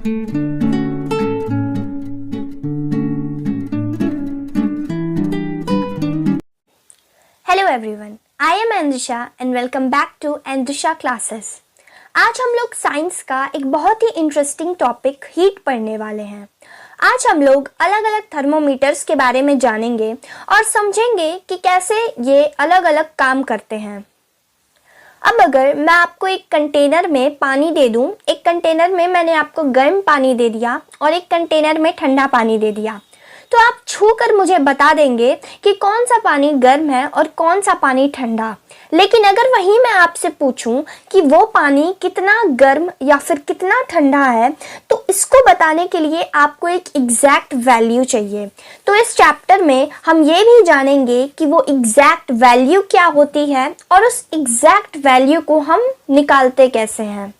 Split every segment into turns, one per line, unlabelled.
Hello everyone, I am Aindrisha and welcome back to Aindrisha classes. आज हम लोग साइंस का एक बहुत ही इंटरेस्टिंग टॉपिक हीट पढ़ने वाले हैं। आज हम लोग अलग अलग थर्मोमीटर्स के बारे में जानेंगे और समझेंगे कि कैसे ये अलग अलग काम करते हैं। अब अगर मैं आपको एक कंटेनर में पानी दे दूं, एक कंटेनर में मैंने आपको गर्म पानी दे दिया और एक कंटेनर में ठंडा पानी दे दिया, तो आप छू कर मुझे बता देंगे कि कौन सा पानी गर्म है और कौन सा पानी ठंडा। लेकिन अगर वही मैं आपसे पूछूं कि वो पानी कितना गर्म या फिर कितना ठंडा है, तो इसको बताने के लिए आपको एक एग्जैक्ट वैल्यू चाहिए। तो इस चैप्टर में हम ये भी जानेंगे कि वो एग्जैक्ट वैल्यू क्या होती है और उस एग्जैक्ट वैल्यू को हम निकालते कैसे हैं।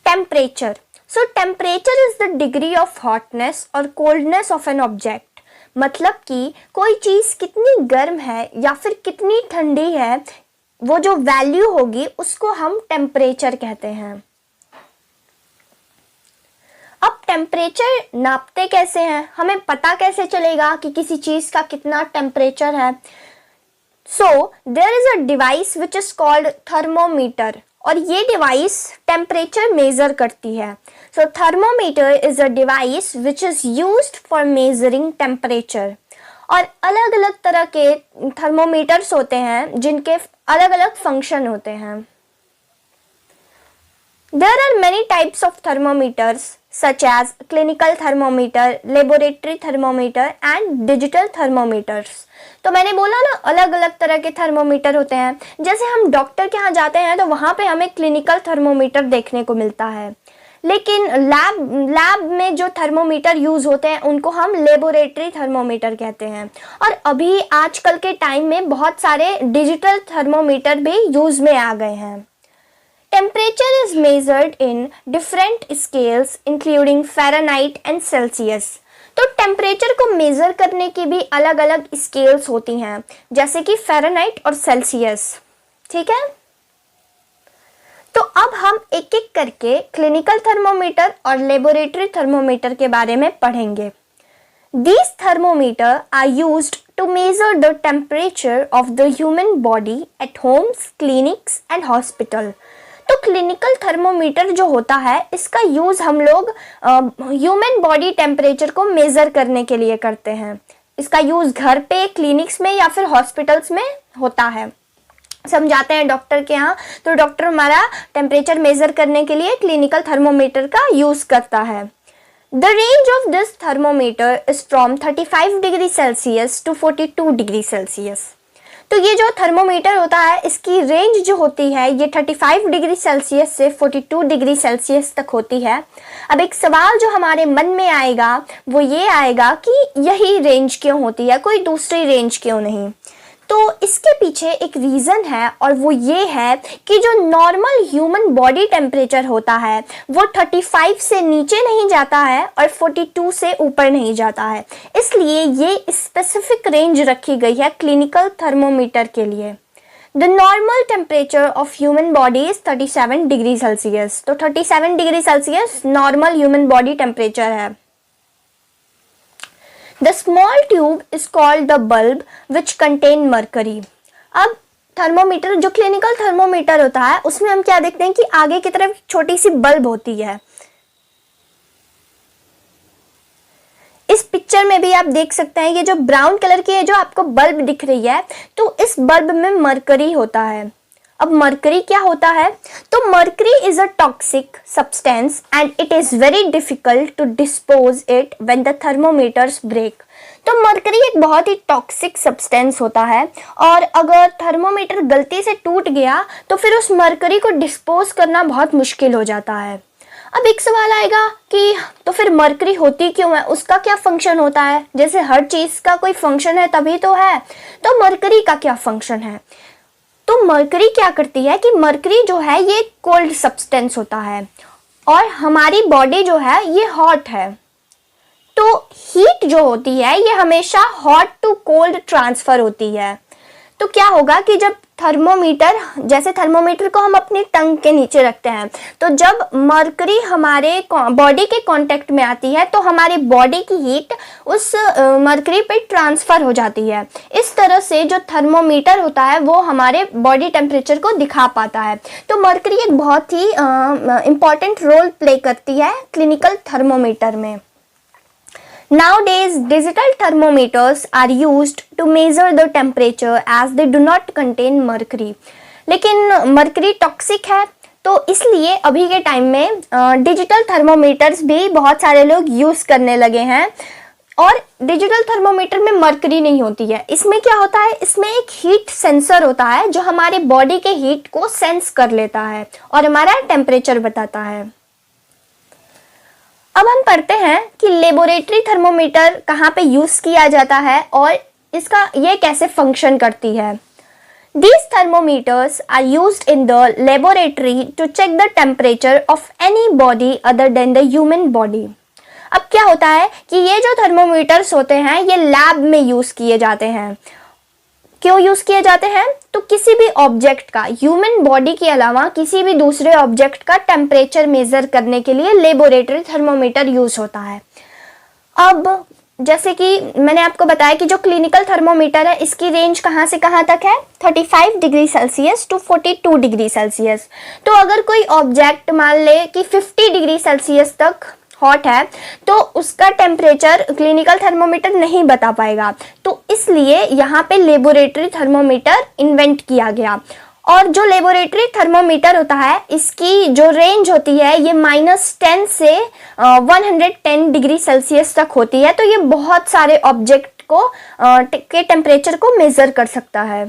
Temperature. So temperature is the degree of hotness और coldness of an object। मतलब कि कोई चीज़ कितनी गर्म है या फिर कितनी ठंडी है, वो जो वैल्यू होगी उसको हम टेम्परेचर कहते हैं। अब टेम्परेचर नापते कैसे हैं, हमें पता कैसे चलेगा कि किसी चीज़ का कितना टेम्परेचर है। So there is a device which is called thermometer और ये डिवाइस टेम्परेचर मेजर करती है। So thermometer is a device which is used for measuring temperature. और अलग अलग तरह के थर्मोमीटर्स होते हैं जिनके अलग अलग फंक्शन होते हैं। There are many types of thermometers such as clinical thermometer, laboratory thermometer and digital thermometers। तो मैंने बोला ना, अलग अलग तरह के थर्मोमीटर होते हैं। जैसे हम डॉक्टर के यहाँ जाते हैं तो वहाँ पे हमें क्लिनिकल थर्मोमीटर देखने को मिलता है, लेकिन लैब में जो थर्मोमीटर यूज़ होते हैं उनको हम लेबोरेटरी थर्मोमीटर कहते हैं। और अभी आजकल के टाइम में बहुत सारे डिजिटल थर्मोमीटर भी यूज़ में आ गए हैं। Temperature is measured in different scales including Fahrenheit and Celsius। तो टेम्परेचर को मेजर करने की भी अलग अलग स्केल्स होती हैं, जैसे कि फ़ारेनहाइट और सेल्सियस। ठीक है, तो अब हम एक एक करके क्लिनिकल थर्मोमीटर और लेबोरेटरी थर्मोमीटर के बारे में पढ़ेंगे। These thermometers are used to measure the temperature of the human body at homes, clinics and hospital। तो क्लिनिकल थर्मोमीटर जो होता है, इसका यूज़ हम लोग ह्यूमन बॉडी टेम्परेचर को मेज़र करने के लिए करते हैं। इसका यूज़ घर पे, क्लिनिक्स में या फिर हॉस्पिटल्स में होता है। समझाते हैं डॉक्टर के यहाँ, तो डॉक्टर हमारा टेम्परेचर मेज़र करने के लिए क्लिनिकल थर्मोमीटर का यूज़ करता है। The range of this thermometer is from 35 degree Celsius to 42 degree Celsius. तो ये जो थर्मोमीटर होता है, इसकी रेंज जो होती है ये 35 डिग्री सेल्सियस से 42 डिग्री सेल्सियस तक होती है। अब एक सवाल जो हमारे मन में आएगा वो ये आएगा कि यही रेंज क्यों होती है, कोई दूसरी रेंज क्यों नहीं। तो इसके पीछे एक रीज़न है और वो ये है कि जो नॉर्मल ह्यूमन बॉडी टेम्परेचर होता है वो 35 से नीचे नहीं जाता है और 42 से ऊपर नहीं जाता है, इसलिए ये स्पेसिफिक रेंज रखी गई है क्लिनिकल थर्मोमीटर के लिए। The normal temperature of human body is 37 degree Celsius. तो 37 degree Celsius normal human body temperature है। The small tube is called the bulb which contain mercury। अब थर्मोमीटर, जो क्लिनिकल थर्मोमीटर होता है, उसमें हम क्या देखते हैं कि आगे की तरफ छोटी सी बल्ब होती है। इस पिक्चर में भी आप देख सकते हैं, ये जो ब्राउन कलर की है जो आपको बल्ब दिख रही है, तो इस बल्ब में मरकरी होता है। अब मरकरी क्या होता है? तो mercury is a toxic substance and it is very difficult to dispose it when the thermometers break. तो मरकरी एक बहुत ही टॉक्सिक सब्सटेंस होता है और अगर थर्मोमीटर गलती से टूट गया तो फिर उस मरकरी को डिस्पोज करना बहुत मुश्किल हो जाता है। अब एक सवाल आएगा कि तो फिर मरकरी होती क्यों है, उसका क्या फंक्शन होता है? जैसे हर चीज़ का कोई फंक्शन है तभी तो है, तो मरकरी का क्या फंक्शन है? तो मरकरी क्या करती है कि मरकरी जो है ये कोल्ड सब्सटेंस होता है और हमारी बॉडी जो है ये हॉट है। तो हीट जो होती है ये हमेशा हॉट टू कोल्ड ट्रांसफ़र होती है। तो क्या होगा कि जब थर्मोमीटर, जैसे थर्मोमीटर को हम अपनी टंग के नीचे रखते हैं, तो जब मरकरी हमारे बॉडी के कांटेक्ट में आती है तो हमारी बॉडी की हीट उस मरकरी पे ट्रांसफर हो जाती है। इस तरह से जो थर्मोमीटर होता है वो हमारे बॉडी टेम्परेचर को दिखा पाता है। तो मरकरी एक बहुत ही इम्पॉर्टेंट रोल प्ले करती है क्लिनिकल थर्मोमीटर में। Nowadays, digital thermometers are used to measure the temperature as they do not contain mercury. लेकिन मरकरी टॉक्सिक है, तो इसलिए अभी के टाइम में डिजिटल थर्मोमीटर्स भी बहुत सारे लोग यूज़ करने लगे हैं। और डिजिटल थर्मोमीटर में मरकरी नहीं होती है। इसमें क्या होता है, इसमें एक हीट सेंसर होता है जो हमारे बॉडी के हीट को सेंस कर लेता है और हमारा टेम्परेचर बताता है। अब हम पढ़ते हैं कि लेबोरेटरी थर्मोमीटर कहाँ पे यूज़ किया जाता है और इसका ये कैसे फंक्शन करती है। These thermometers are used in the laboratory to check the temperature of any body other than the human body. अब क्या होता है कि ये जो थर्मोमीटर्स होते हैं ये लैब में यूज़ किए जाते हैं। क्यों यूज़ किए जाते हैं, तो किसी भी ऑब्जेक्ट का, ह्यूमन बॉडी के अलावा किसी भी दूसरे ऑब्जेक्ट का टेम्परेचर मेज़र करने के लिए लेबोरेटरी थर्मोमीटर यूज़ होता है। अब जैसे कि मैंने आपको बताया कि जो क्लिनिकल थर्मोमीटर है इसकी रेंज कहाँ से कहाँ तक है, 35 degree Celsius to 42 degree Celsius. तो अगर कोई ऑब्जेक्ट मान ले कि 50 डिग्री सेल्सियस तक हॉट है तो उसका टेम्परेचर क्लिनिकल थर्मोमीटर नहीं बता पाएगा। तो इसलिए यहाँ पे लेबोरेटरी थर्मोमीटर इन्वेंट किया गया। और जो लेबोरेटरी थर्मोमीटर होता है इसकी जो रेंज होती है ये -10 से 110 डिग्री सेल्सियस तक होती है। तो ये बहुत सारे ऑब्जेक्ट को के टेम्परेचर को मेज़र कर सकता है।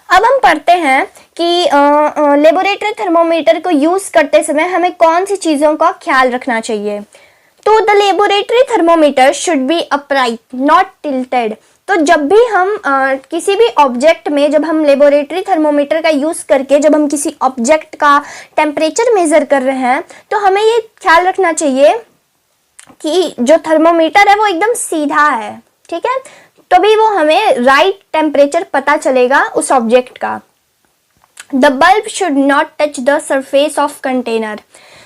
अब हम पढ़ते हैं कि लेबोरेटरी थर्मोमीटर को यूज़ करते समय हमें कौन सी चीज़ों का ख्याल रखना चाहिए। तो the laboratory thermometer should be upright not tilted. तो जब भी हम किसी भी ऑब्जेक्ट में, जब हम लेबोरेटरी थर्मोमीटर का यूज़ करके जब हम किसी ऑब्जेक्ट का टेम्परेचर मेज़र कर रहे हैं तो हमें ये ख्याल रखना चाहिए कि जो थर्मोमीटर है वो एकदम सीधा है, ठीक है, तभी वो हमें राइट टेम्परेचर पता चलेगा उस ऑब्जेक्ट का। The bulb should not touch the surface of container.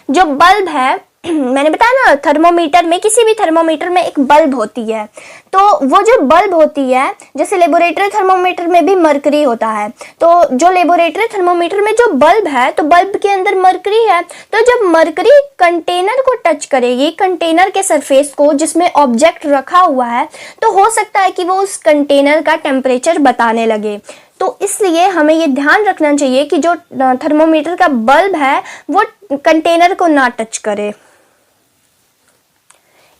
जो बल्ब है मैंने बताया ना, थर्मोमीटर में, किसी भी थर्मोमीटर में एक बल्ब होती है। तो वो जो बल्ब होती है, जैसे लेबोरेटरी थर्मोमीटर में भी मरकरी होता है, तो जो लेबोरेटरी थर्मोमीटर में जो बल्ब है तो बल्ब के अंदर मरकरी है। तो जब मरकरी कंटेनर को टच करेगी, कंटेनर के सरफेस को जिसमें ऑब्जेक्ट रखा हुआ है, तो हो सकता है कि वो उस कंटेनर का टेम्परेचर बताने लगे। तो इसलिए हमें ये ध्यान रखना चाहिए कि जो थर्मोमीटर का बल्ब है वो कंटेनर को ना टच करे।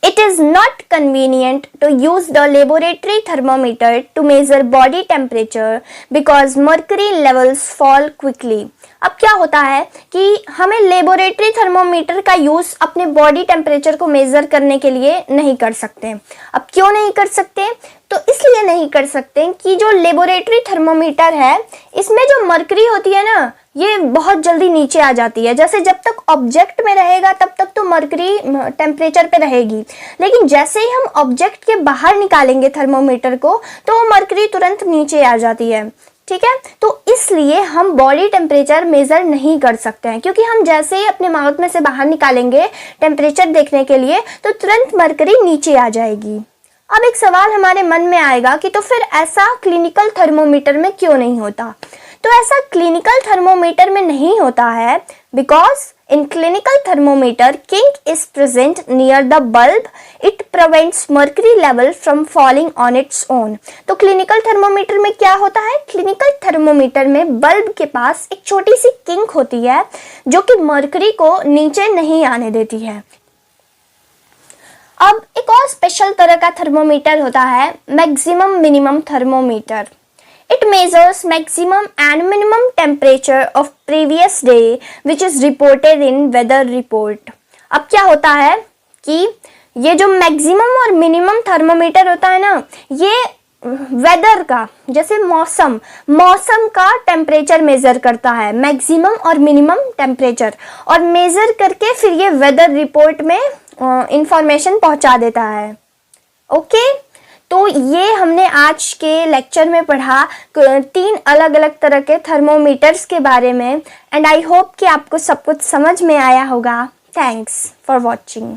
It is not convenient to use the laboratory thermometer to measure body temperature because mercury levels fall quickly. अब क्या होता है कि हमें लेबोरेटरी थर्मोमीटर का यूज़ अपने बॉडी टेम्परेचर को मेज़र करने के लिए नहीं कर सकते। अब क्यों नहीं कर सकते, तो इसलिए नहीं कर सकते कि जो लेबोरेटरी थर्मोमीटर है इसमें जो मरकरी होती है ना ये बहुत जल्दी नीचे आ जाती है। जैसे जब तक ऑब्जेक्ट में रहेगा तब तक तो मरकरी टेम्परेचर पे रहेगी, लेकिन जैसे ही हम ऑब्जेक्ट के बाहर निकालेंगे थर्मोमीटर को तो वो मरकरी तुरंत नीचे आ जाती है, ठीक है। तो इसलिए हम बॉडी टेम्परेचर मेज़र नहीं कर सकते हैं, क्योंकि हम जैसे ही अपने माउथ में से बाहर निकालेंगे टेम्परेचर देखने के लिए तो तुरंत मरकरी नीचे आ जाएगी। अब एक सवाल हमारे मन में आएगा कि तो फिर ऐसा क्लिनिकल थर्मोमीटर में क्यों नहीं होता। तो ऐसा क्लिनिकल थर्मोमीटर में नहीं होता है because in clinical thermometer kink is present near the bulb, it prevents mercury level from falling on its own. तो क्लिनिकल थर्मोमीटर में क्या होता है, क्लिनिकल थर्मोमीटर में बल्ब के पास एक छोटी सी किंक होती है जो कि मर्करी को नीचे नहीं आने देती है। अब एक और स्पेशल तरह का थर्मोमीटर होता है maximum minimum thermometer. It measures maximum and minimum temperature of previous day which is reported in weather report. अब क्या होता है कि ये जो मैक्सिमम और मिनिमम थर्मोमीटर होता है ना, ये वेदर का, जैसे मौसम का टेम्परेचर मेज़र करता है, मैक्सिमम और मिनिमम टेम्परेचर, और मेज़र करके फिर ये वेदर रिपोर्ट में इंफॉर्मेशन पहुंचा देता है। ओके तो ये हमने आज के लेक्चर में पढ़ा 3 अलग अलग तरह के थर्मोमीटर्स के बारे में, एंड आई होप कि आपको सब कुछ समझ में आया होगा। Thanks for watching.